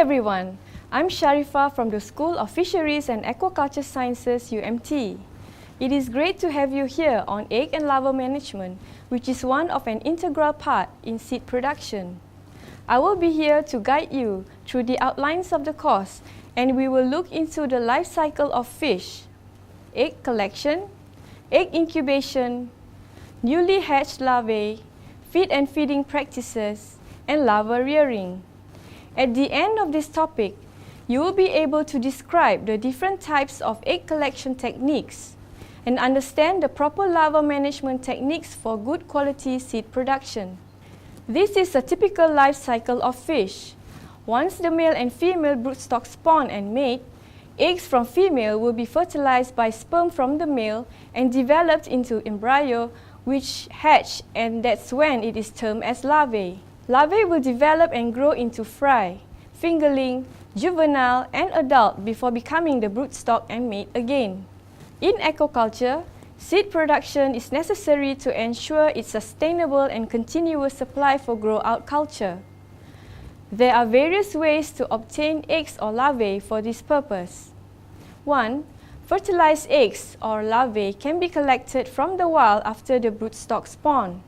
everyone, I'm Sharifah from the School of Fisheries and Aquaculture Sciences, UMT. It is great to have you here on egg and larva management, which is one of an integral part in seed production. I will be here to guide you through the outlines of the course, and we will look into the life cycle of fish, egg collection, egg incubation, newly hatched larvae, feed and feeding practices, and larva rearing. At the end of this topic, you will be able to describe the different types of egg collection techniques and understand the proper larva management techniques for good quality seed production. This is a typical life cycle of fish. Once the male and female broodstock spawn and mate, eggs from female will be fertilized by sperm from the male and developed into embryo, which hatch, and that's when it is termed as larvae. Larvae will develop and grow into fry, fingerling, juvenile, and adult before becoming the broodstock and mate again. In aquaculture, seed production is necessary to ensure its sustainable and continuous supply for grow-out culture. There are various ways to obtain eggs or larvae for this purpose. 1. Fertilized eggs or larvae can be collected from the wild after the broodstock spawn.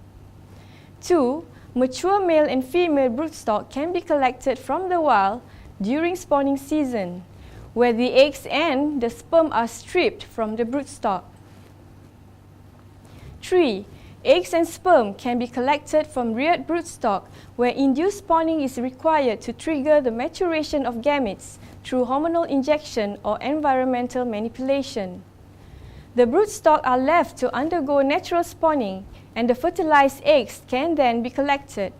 2. Mature male and female broodstock can be collected from the wild during spawning season, where the eggs and the sperm are stripped from the broodstock. 3. Eggs and sperm can be collected from reared broodstock, where induced spawning is required to trigger the maturation of gametes through hormonal injection or environmental manipulation. The broodstock are left to undergo natural spawning, and the fertilized eggs can then be collected.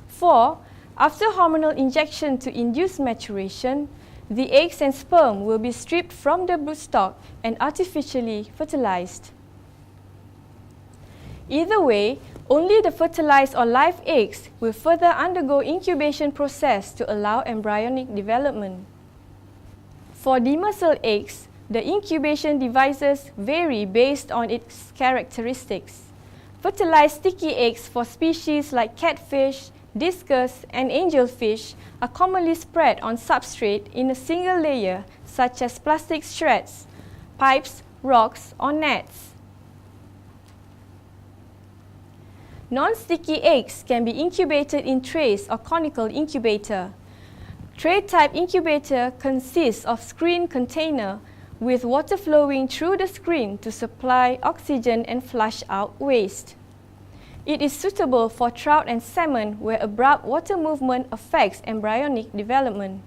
4. After hormonal injection to induce maturation, the eggs and sperm will be stripped from the broodstock and artificially fertilized. Either way, only the fertilized or live eggs will further undergo incubation process to allow embryonic development. For demersal eggs, the incubation devices vary based on its characteristics. Fertilized sticky eggs for species like catfish, discus, and angelfish are commonly spread on substrate in a single layer, such as plastic shreds, pipes, rocks, or nets. Non-sticky eggs can be incubated in trays or conical incubator. Tray-type incubator consists of screen container with water flowing through the screen to supply oxygen and flush out waste. It is suitable for trout and salmon where abrupt water movement affects embryonic development.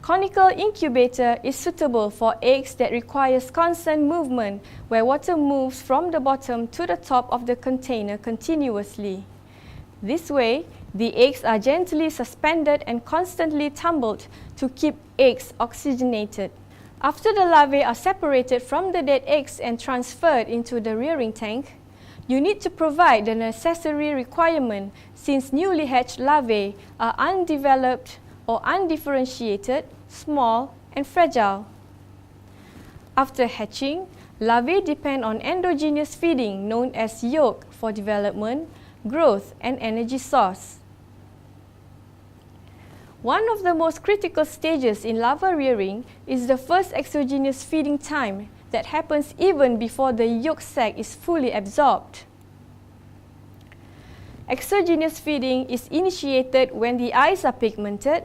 Conical incubator is suitable for eggs that requires constant movement where water moves from the bottom to the top of the container continuously. This way, the eggs are gently suspended and constantly tumbled to keep eggs oxygenated. After the larvae are separated from the dead eggs and transferred into the rearing tank, you need to provide the necessary requirement since newly hatched larvae are undeveloped or undifferentiated, small, and fragile. After hatching, larvae depend on endogenous feeding known as yolk for development, growth, and energy source. One of the most critical stages in larva rearing is the first exogenous feeding time that happens even before the yolk sac is fully absorbed. Exogenous feeding is initiated when the eyes are pigmented,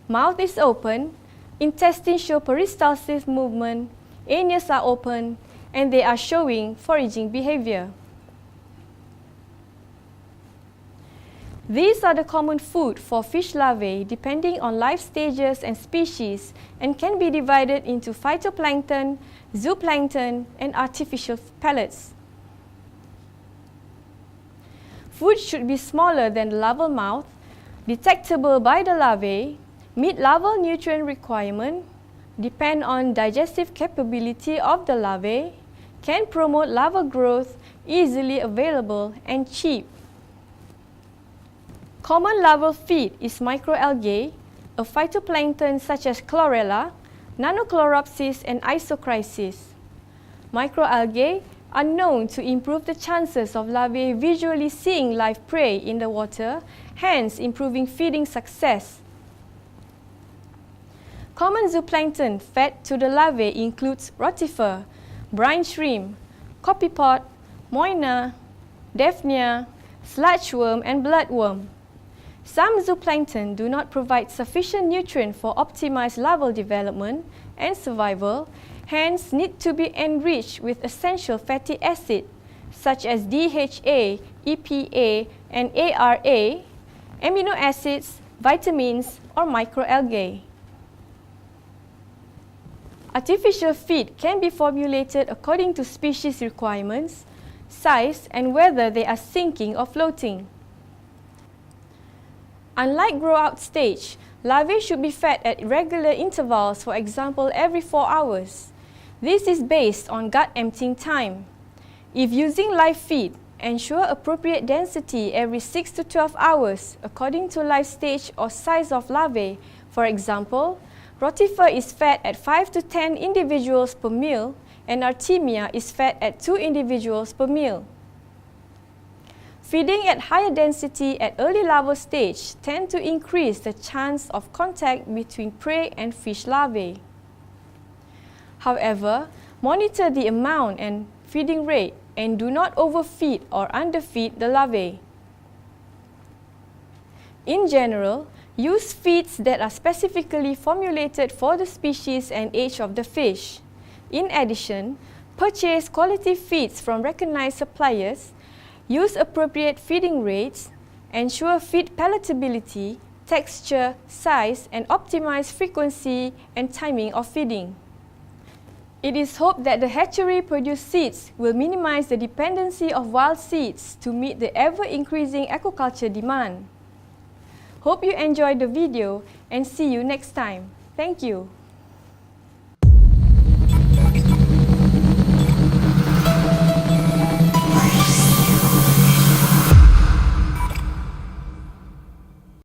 mouth is open, intestines show peristalsis movement, anus are open, and they are showing foraging behavior. These are the common food for fish larvae depending on life stages and species and can be divided into phytoplankton, zooplankton, and artificial pellets. Food should be smaller than the larval mouth, detectable by the larvae, meet larval nutrient requirement, depend on digestive capability of the larvae, can promote larval growth, easily available, and cheap. Common larval feed is microalgae, a phytoplankton such as chlorella, nanochloropsis, and isochrysis. Microalgae are known to improve the chances of larvae visually seeing live prey in the water hence improving feeding success. Common zooplankton fed to the larvae includes rotifer, brine shrimp, copepod, moina, daphnia, sludgeworm, and bloodworm. Some zooplankton do not provide sufficient nutrient for optimized larval development and survival, hence need to be enriched with essential fatty acid such as DHA, EPA, and ARA, amino acids, vitamins, or microalgae. Artificial feed can be formulated according to species requirements, size, and whether they are sinking or floating. Unlike grow-out stage, larvae should be fed at regular intervals, for example every 4 hours. This is based on gut emptying time. If using live feed, ensure appropriate density every 6 to 12 hours according to life stage or size of larvae. For example, rotifer is fed at 5 to 10 individuals per meal and Artemia is fed at 2 individuals per meal. Feeding at higher density at early larval stage tend to increase the chance of contact between prey and fish larvae. However, monitor the amount and feeding rate and do not overfeed or underfeed the larvae. In general, use feeds that are specifically formulated for the species and age of the fish. In addition, purchase quality feeds from recognized suppliers, use appropriate feeding rates, ensure feed palatability, texture, size, and optimize frequency and timing of feeding. It is hoped that the hatchery-produced seeds will minimize the dependency of wild seeds to meet the ever-increasing aquaculture demand. Hope you enjoyed the video and see you next time. Thank you.